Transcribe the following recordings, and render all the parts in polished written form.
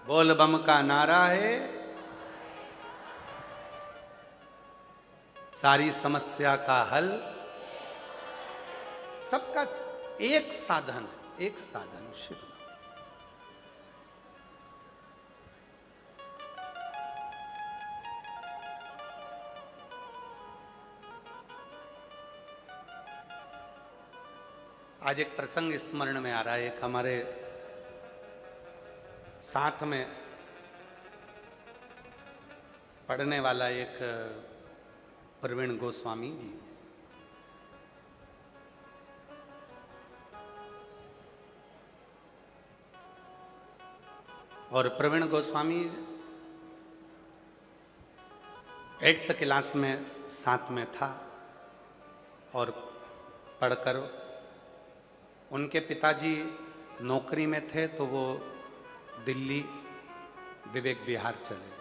बोल बम का नारा है, सारी समस्या का हल, सबका एक साधन है, एक साधन शिव नाम। आज एक प्रसंग स्मरण में आ रहा है। एक हमारे साथ में पढ़ने वाला एक प्रवीण गोस्वामी जी, और प्रवीण गोस्वामी 8th क्लास में साथ में था और पढ़कर उनके पिताजी नौकरी में थे तो वो दिल्ली विवेक विहार चले गए।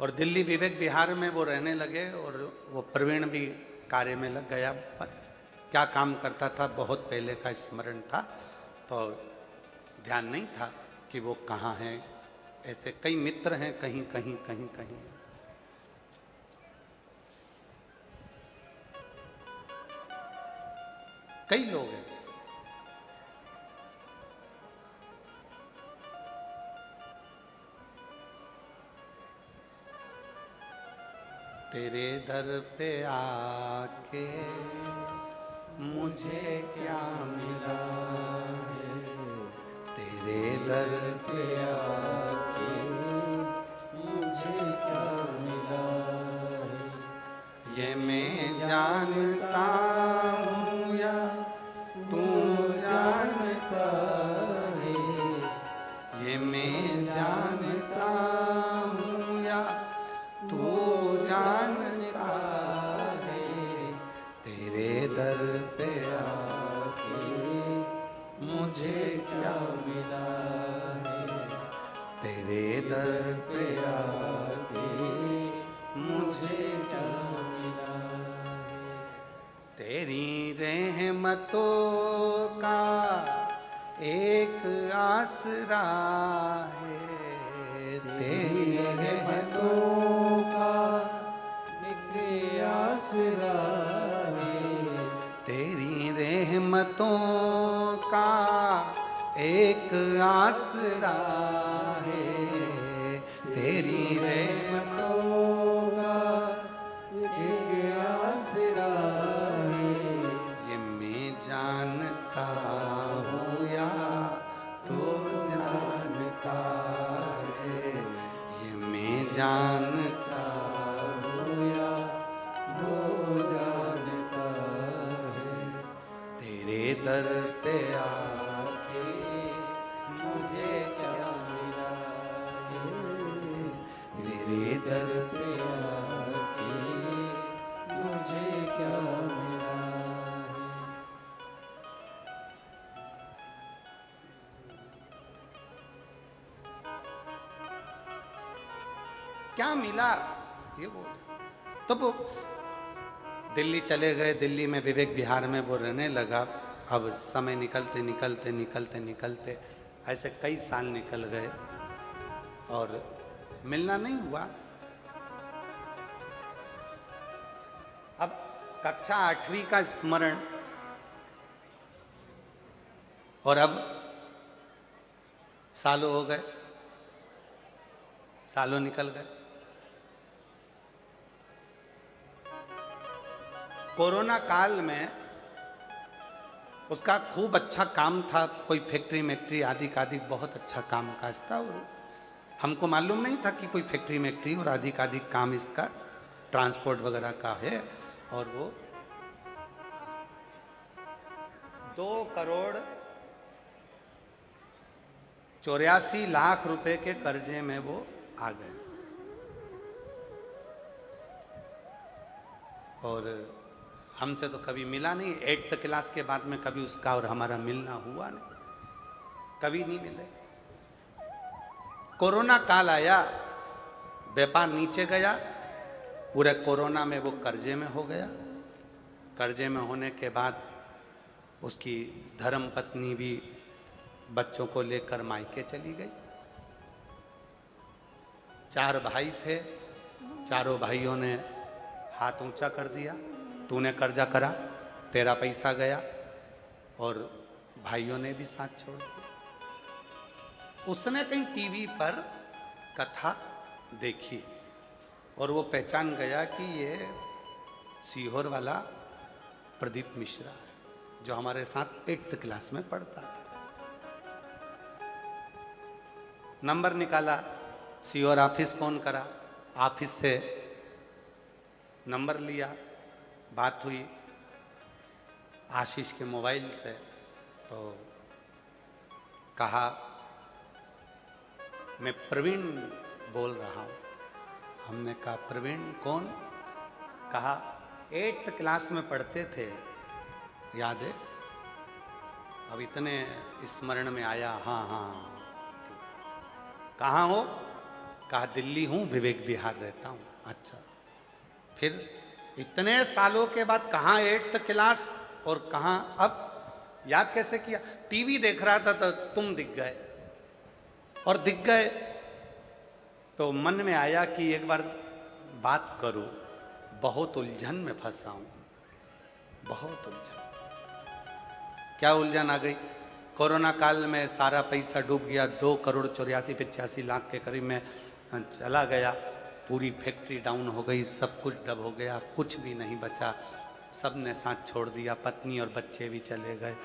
और दिल्ली विवेक विहार में वो रहने लगे और वो प्रवीण भी कार्य में लग गया। पर क्या काम करता था बहुत पहले का स्मरण था, तो ध्यान नहीं था कि वो कहाँ हैं। ऐसे कई मित्र हैं, कहीं कहीं कहीं कहीं। कई लोग हैं। तेरे दर पे आके मुझे क्या मिला है, तेरे दर पे आके मुझे क्या मिला है, ये मैं जानता हूँ या तू जानता है, ये मैं जानता हूँ या तू जानता है, तेरे दर पे आके मुझे क्या मिला है, तेरे दर पे आके मुझे क्या मिला है, तेरी रहमतों का एक आसरा है, तेरी रहमतों का एक आसरा है, तेरी रहमतों का एक आसरा है, तेरी रहमतों का एक आसरा है, ये मैं जानता हूँ या तू जानता है, ये मैं जानता हूँ या वो जानता है, तेरे दर पे आके मुझे क्या मिला है, तेरे दर पे आके मुझे क्या मिला है। क्या मिला ये बोल। तो वो दिल्ली चले गए, दिल्ली में विवेक विहार में वो रहने लगा। अब समय निकलते निकलते निकलते निकलते ऐसे कई साल निकल गए और मिलना नहीं हुआ। अब कक्षा 8वीं का स्मरण, और अब सालों हो गए, सालों निकल गए। कोरोना काल में उसका खूब अच्छा काम था, कोई फैक्ट्री मैक्ट्री आदि का आदि बहुत अच्छा काम काज था। और हमको मालूम नहीं था कि कोई फैक्ट्री मैक्ट्री और आदि का आदि काम इसका ट्रांसपोर्ट वगैरह का है। और वो 2,84,00,000 रुपए के कर्जे में वो आ गए। और हमसे तो कभी मिला नहीं, 8th क्लास के बाद में कभी उसका और हमारा मिलना हुआ नहीं, कभी नहीं मिले। कोरोना काल आया, व्यापार नीचे गया, पूरे कोरोना में वो कर्जे में हो गया। कर्जे में होने के बाद उसकी धर्म पत्नी भी बच्चों को लेकर मायके चली गई। 4 भाई थे, चारों भाइयों ने हाथ ऊंचा कर दिया, तूने कर्जा करा, तेरा पैसा गया, और भाइयों ने भी साथ छोड़ दिया। उसने कहीं टीवी पर कथा देखी और वो पहचान गया कि ये सीहोर वाला प्रदीप मिश्रा है, जो हमारे साथ 8th क्लास में पढ़ता था। नंबर निकाला, सीहोर ऑफिस फोन करा, ऑफिस से नंबर लिया, बात हुई आशीष के मोबाइल से, तो कहा मैं प्रवीण बोल रहा हूँ। हमने कहा प्रवीण कौन? कहा 8th क्लास में पढ़ते थे, याद है? अब इतने स्मरण में आया। हाँ हाँ। कहाँ हो? कहा दिल्ली हूँ, विवेक विहार रहता हूँ। अच्छा, फिर इतने सालों के बाद कहाँ 8th क्लास और कहाँ? अब याद कैसे किया? टीवी देख रहा था तो तुम दिख गए, और दिख गए तो मन में आया कि एक बार बात करूं। बहुत उलझन में फंसा हूं, बहुत उलझन। क्या उलझन आ गई? कोरोना काल में सारा पैसा डूब गया, 2,84,85,00,000 के करीब में चला गया। पूरी फैक्ट्री डाउन हो गई, सब कुछ डब हो गया, कुछ भी नहीं बचा। सब ने साथ छोड़ दिया, पत्नी और बच्चे भी चले गए,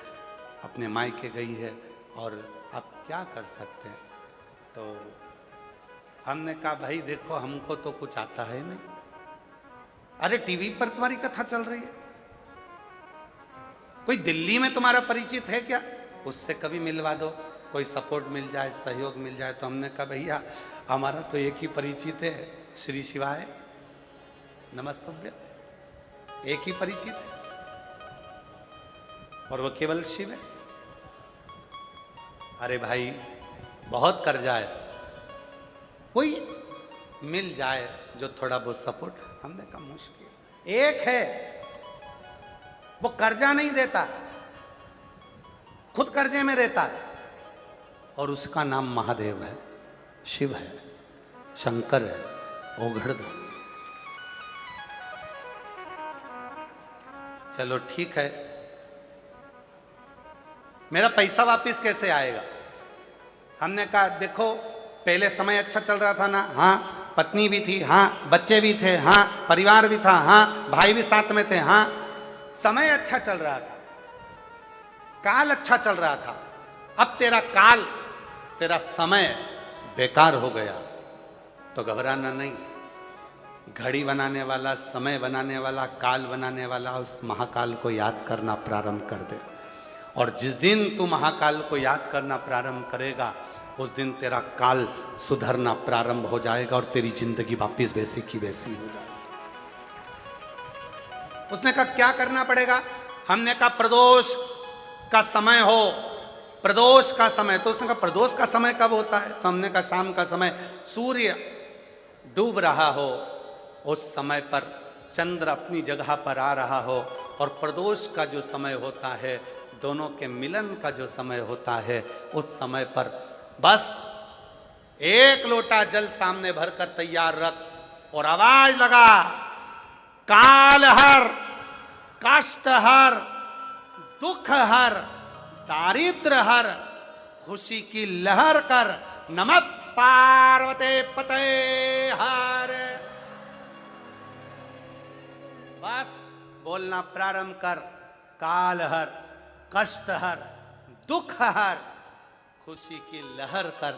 अपने मायके गई है, और अब क्या कर सकते हैं? तो हमने कहा भाई देखो, हमको तो कुछ आता है नहीं। अरे टीवी पर तुम्हारी कथा चल रही है, कोई दिल्ली में तुम्हारा परिचित है क्या? उससे कभी मिलवा दो, कोई सपोर्ट मिल जाए, सहयोग मिल जाए। तो हमने कहा भैया हमारा तो एक ही परिचित है, श्री शिवाय नमस्तुभ्य, एक ही परिचित है, और वो केवल शिव है। अरे भाई बहुत कर्जा है, कोई मिल जाए जो थोड़ा बहुत सपोर्ट। हमने कहा मुश्किल। एक है, वो कर्जा नहीं देता, खुद कर्जे में रहता है, और उसका नाम महादेव है, शिव है, शंकर है, ओघड़धाम। चलो ठीक है, मेरा पैसा वापस कैसे आएगा? हमने कहा देखो पहले समय अच्छा चल रहा था ना, हाँ, पत्नी भी थी, हाँ, बच्चे भी थे, हाँ, परिवार भी था, हाँ, भाई भी साथ में थे, हाँ, समय अच्छा चल रहा था, काल अच्छा चल रहा था। अब तेरा काल, तेरा समय बेकार हो गया तो घबराना नहीं। घड़ी बनाने वाला, समय बनाने वाला, काल बनाने वाला उस महाकाल को याद करना प्रारंभ कर दे, और जिस दिन तू महाकाल को याद करना प्रारंभ करेगा उस दिन तेरा काल सुधरना प्रारंभ हो जाएगा और तेरी जिंदगी वापिस वैसी की वैसी हो जाएगी। उसने कहा क्या करना पड़ेगा? हमने कहा प्रदोष का समय हो, प्रदोष का समय। तो उसने कहा प्रदोष का समय कब होता है? तो हमने कहा शाम का समय, सूर्य डूब रहा हो, उस समय पर चंद्र अपनी जगह पर आ रहा हो, और प्रदोष का जो समय होता है, दोनों के मिलन का जो समय होता है, उस समय पर बस 1 लोटा जल सामने भरकर तैयार रख और आवाज लगा, काल हर, कष्ट हर, दुख हर, दारिद्र हर, खुशी की लहर कर, नमः पार्वती पते हर। बस बोलना प्रारंभ कर, काल हर, कष्ट हर, दुख हर, खुशी की लहर कर।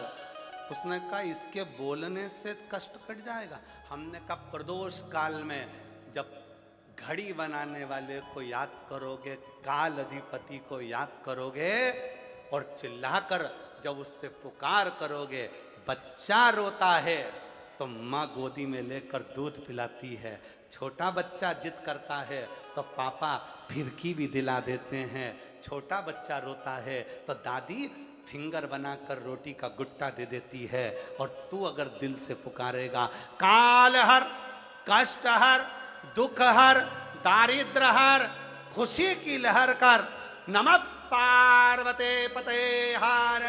उसने कहा इसके बोलने से कष्ट कट जाएगा। हमने कहा प्रदोष काल में जब घड़ी बनाने वाले को याद करोगे, काल अधिपति को याद करोगे, और चिल्लाकर जब उससे पुकार करोगे, बच्चा रोता है तो माँ गोदी में लेकर दूध पिलाती है, छोटा बच्चा जिद करता है तो पापा फिरकी भी दिला देते हैं, छोटा बच्चा रोता है तो दादी फिंगर बनाकर रोटी का गुट्टा दे देती है। और तू अगर दिल से पुकारेगा, काल हर, कष्ट हर, दुख हर, दारिद्र हर, खुशी की लहर कर, नमः पार्वते पते हार।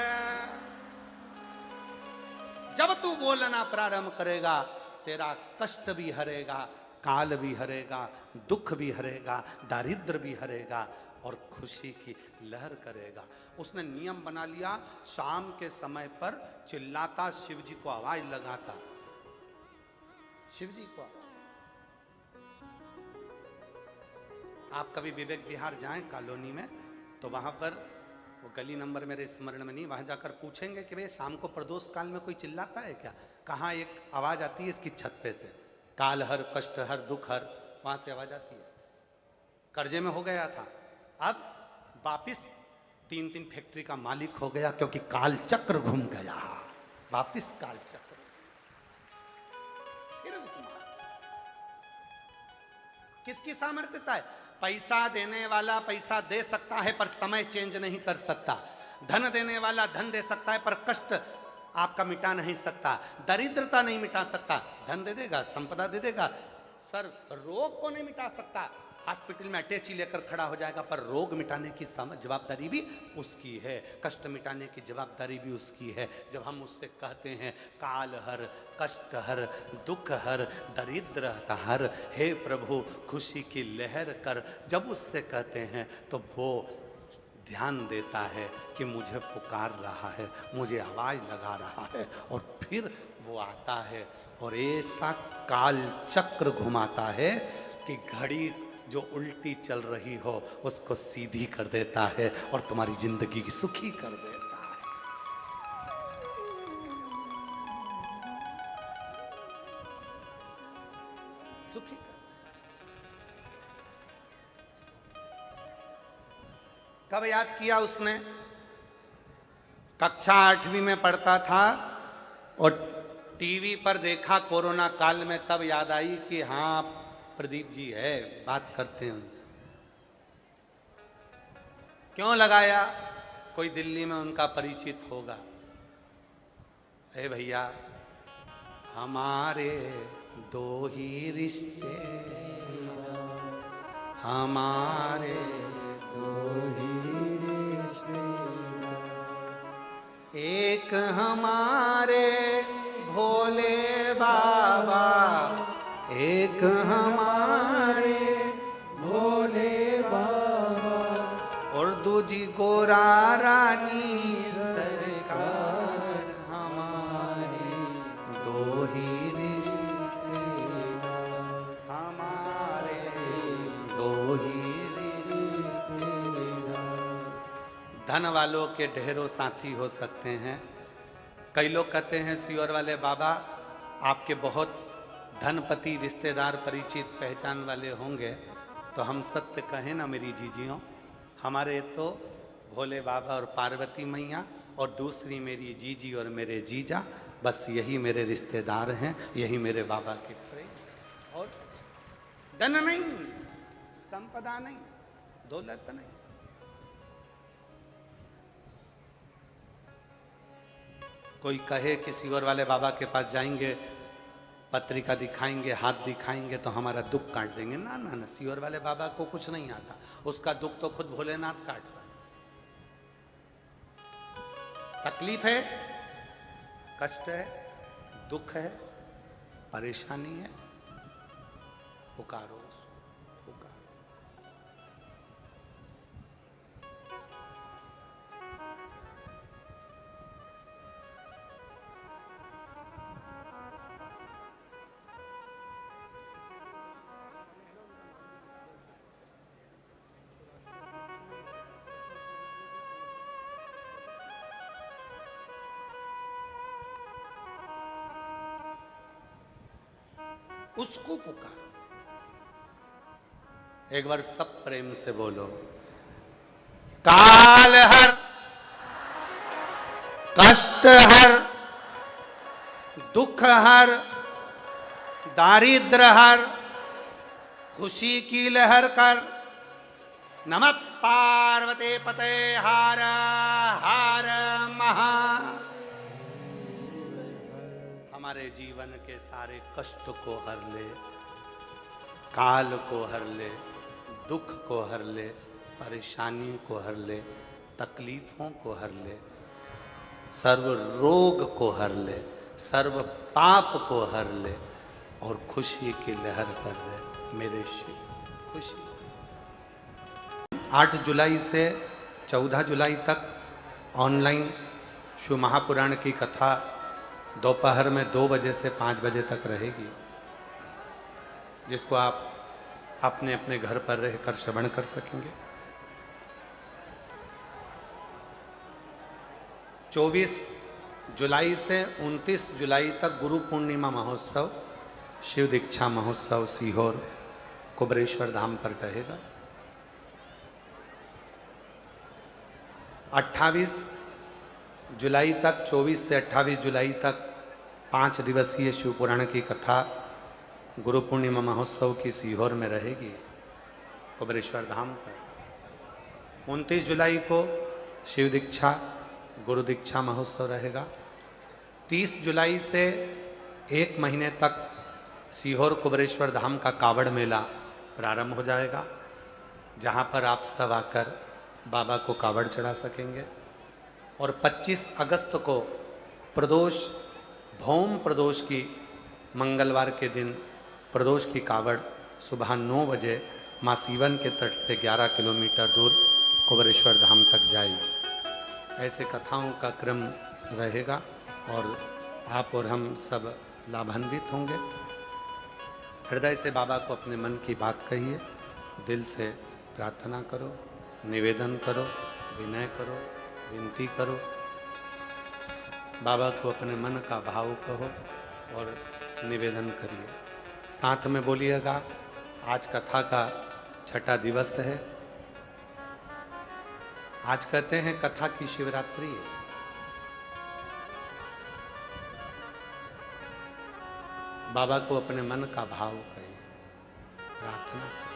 जब तू बोलना प्रारंभ करेगा तेरा कष्ट भी हरेगा, काल भी हरेगा, दुख भी हरेगा, दारिद्र भी हरेगा और खुशी की लहर करेगा। उसने नियम बना लिया, शाम के समय पर चिल्लाता, शिव जी को आवाज लगाता, शिव जी को। आप कभी विवेक विहार जाएं कॉलोनी में तो वहां पर वो गली नंबर मेरे स्मरण में नहीं, वहां जाकर पूछेंगे कि भाई शाम को प्रदोष काल में कोई चिल्लाता है क्या? कहाँ एक आवाज आती है इसकी छत पे से, काल हर, कष्ट हर, दुख हर, वहां से आवाज आती है। कर्जे में हो गया था, अब वापिस 3-3 फैक्ट्री का मालिक हो गया क्योंकि काल चक्र घूम गया, वापिस काल चक्र। किसकी सामर्थ्यता है? पैसा देने वाला पैसा दे सकता है पर समय चेंज नहीं कर सकता। धन देने वाला धन दे सकता है पर कष्ट आपका मिटा नहीं सकता, दरिद्रता नहीं मिटा सकता। धन दे देगा, संपदा दे देगा, सर रोग को नहीं मिटा सकता। हॉस्पिटल में अटैची लेकर खड़ा हो जाएगा पर रोग मिटाने की जवाबदारी भी उसकी है, कष्ट मिटाने की जवाबदारी भी उसकी है। जब हम उससे कहते हैं काल हर, कष्ट हर, दुख हर, दरिद्र हर, हे प्रभु खुशी की लहर कर, जब उससे कहते हैं तो वो ध्यान देता है कि मुझे पुकार रहा है, मुझे आवाज लगा रहा है, और फिर वो आता है और ऐसा काल चक्र घुमाता है कि घड़ी जो उल्टी चल रही हो उसको सीधी कर देता है और तुम्हारी जिंदगी की सुखी कर देता है। सुखी कर। कब याद किया उसने? कक्षा 8वीं में पढ़ता था और टीवी पर देखा कोरोना काल में, तब याद आई कि हाँ प्रदीप जी है, बात करते हैं उनसे। क्यों लगाया? कोई दिल्ली में उनका परिचित होगा। हे भैया हमारे दो ही रिश्ते, हमारे दो ही रिश्ते, एक हमारे भोले बाबा, एक हमारे भोले बाबा, और दूजी गोरा रानी सरकार, हमारे दो ही रिश्ते, हमारे दो ही रिश्ते। धन वालों के ढेरों साथी हो सकते हैं। कई लोग कहते हैं सियोर वाले बाबा आपके बहुत धनपति रिश्तेदार परिचित पहचान वाले होंगे, तो हम सत्य कहें ना मेरी जीजियों, हमारे तो भोले बाबा और पार्वती मैया और दूसरी मेरी जीजी और मेरे जीजा, बस यही मेरे रिश्तेदार हैं, यही मेरे बाबा के प्रेम। और धन नहीं, संपदा नहीं, दौलत नहीं। कोई कहे कि सियोर वाले बाबा के पास जाएंगे, पत्रिका दिखाएंगे, हाथ दिखाएंगे तो हमारा दुख काट देंगे। ना ना ना, सियोर वाले बाबा को कुछ नहीं आता, उसका दुख तो खुद भोलेनाथ काटता। तकलीफ है, कष्ट है, दुख है, परेशानी है, पुकारो उसको, पुकारो। उसको पुकारो। एक बार सब प्रेम से बोलो, काल हर, कष्ट हर, दुख हर, दारिद्र हर, खुशी की लहर कर। नमः पार्वते पते हार हार महा। हमारे जीवन के सारे कष्ट को हर ले, काल को हर ले, दुख को हर ले, परेशानियों को हर ले, तकलीफों को हर ले, सर्व रोग को हर ले, सर्व पाप को हर ले और खुशी की लहर कर दे मेरे शिव। खुशी 8 जुलाई से 14 जुलाई तक ऑनलाइन शिव महापुराण की कथा दोपहर में 2 बजे से 5 बजे तक रहेगी, जिसको आप अपने अपने घर पर रहकर श्रवण कर सकेंगे। 24 जुलाई से 29 जुलाई तक गुरु पूर्णिमा महोत्सव, शिव दीक्षा महोत्सव सीहोर कुबरेश्वर धाम पर रहेगा। 28 जुलाई तक, 24 से 28 जुलाई तक 5 दिवसीय शिव पुराण की कथा गुरु पूर्णिमा महोत्सव की सीहोर में रहेगी कुबरेश्वर धाम पर। 29 जुलाई को शिव दीक्षा गुरु दीक्षा महोत्सव रहेगा। 30 जुलाई से 1 महीने तक सीहोर कुबरेश्वर धाम का कावड़ मेला प्रारंभ हो जाएगा, जहां पर आप सब आकर बाबा को कावड़ चढ़ा सकेंगे। और 25 अगस्त को प्रदोष, भौम प्रदोष की मंगलवार के दिन प्रदोष की कावड़ सुबह 9 बजे माँ सीवन के तट से 11 किलोमीटर दूर कुबरेश्वर धाम तक जाएगी। ऐसे कथाओं का क्रम रहेगा और आप और हम सब लाभान्वित होंगे। हृदय से बाबा को अपने मन की बात कहिए, दिल से प्रार्थना करो, निवेदन करो, विनय करो, विनती करो, बाबा को अपने मन का भाव कहो और निवेदन करिए। साथ में बोलिएगा, आज कथा का 6ठा दिवस है। आज कहते हैं कथा की शिवरात्रि है। बाबा को अपने मन का भाव कहिए, प्रार्थना करिए।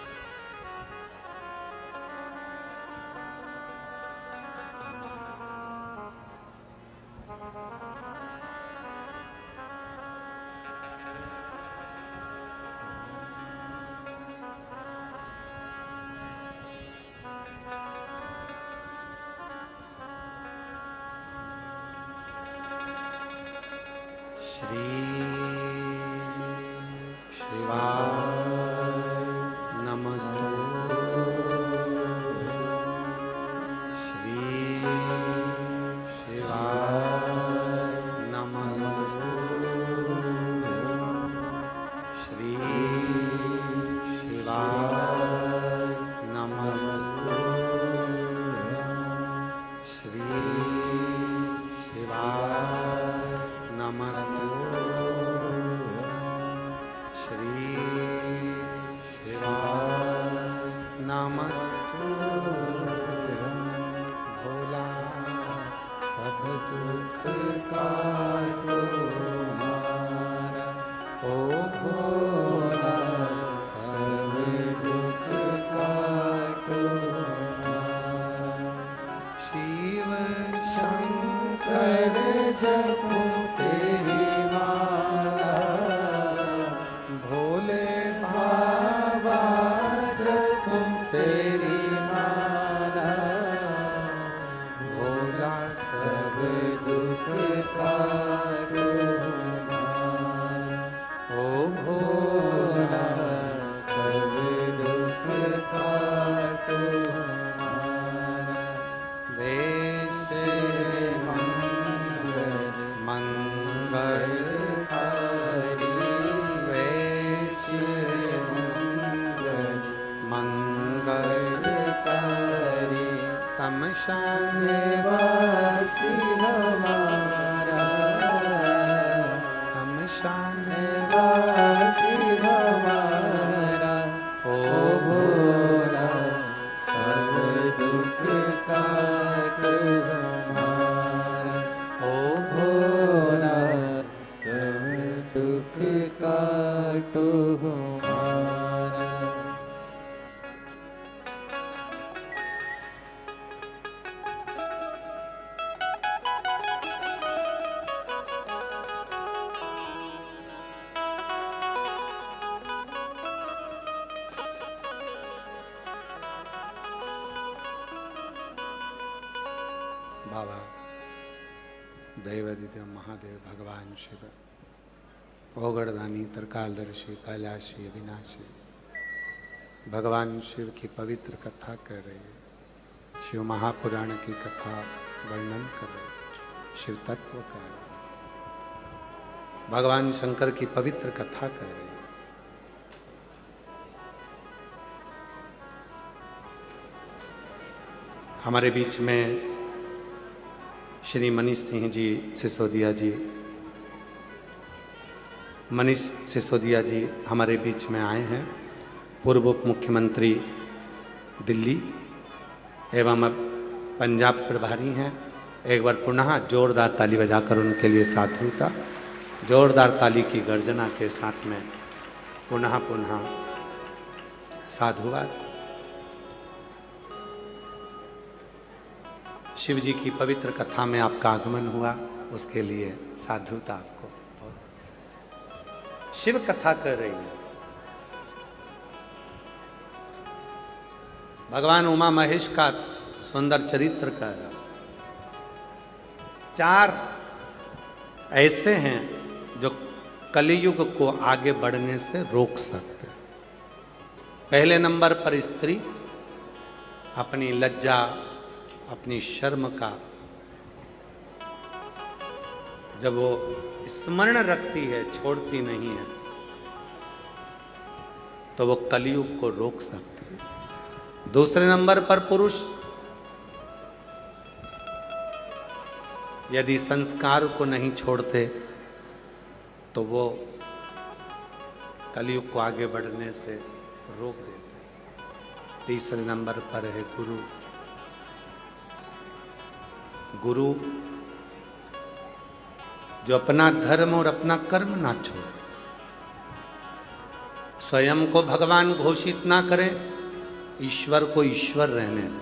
बाबा दैवदित्य महादेव भगवान शिव ओगड़दानी त्रिकालदर्शी कैलाशी अविनाशी भगवान शिव की पवित्र कथा कर रहे हैं। शिव महापुराण की कथा वर्णन कर रहे हैं, शिव तत्व कह रहे हैं, भगवान शंकर की पवित्र कथा कर रहे हैं। हमारे बीच में श्री मनीष सिंह जी सिसोदिया जी, मनीष सिसोदिया जी हमारे बीच में आए हैं, पूर्व उप मुख्यमंत्री दिल्ली एवं अब पंजाब प्रभारी हैं। एक बार पुनः जोरदार ताली बजाकर उनके लिए साधुता, जोरदार ताली की गर्जना के साथ में पुनः साधुवाद। शिव जी की पवित्र कथा में आपका आगमन हुआ, उसके लिए साधुता आपको। शिव कथा कर रही है, भगवान उमा महेश का सुंदर चरित्र कर रहा। 4 ऐसे हैं जो कलियुग को आगे बढ़ने से रोक सकते। पहले नंबर पर स्त्री अपनी लज्जा, अपनी शर्म का जब वो स्मरण रखती है, छोड़ती नहीं है, तो वो कलियुग को रोक सकती है। दूसरे नंबर पर पुरुष यदि संस्कार को नहीं छोड़ते तो वो कलियुग को आगे बढ़ने से रोक देते। तीसरे नंबर पर है गुरु। गुरु जो अपना धर्म और अपना कर्म ना छोड़े, स्वयं को भगवान घोषित ना करे, ईश्वर को ईश्वर रहने दे।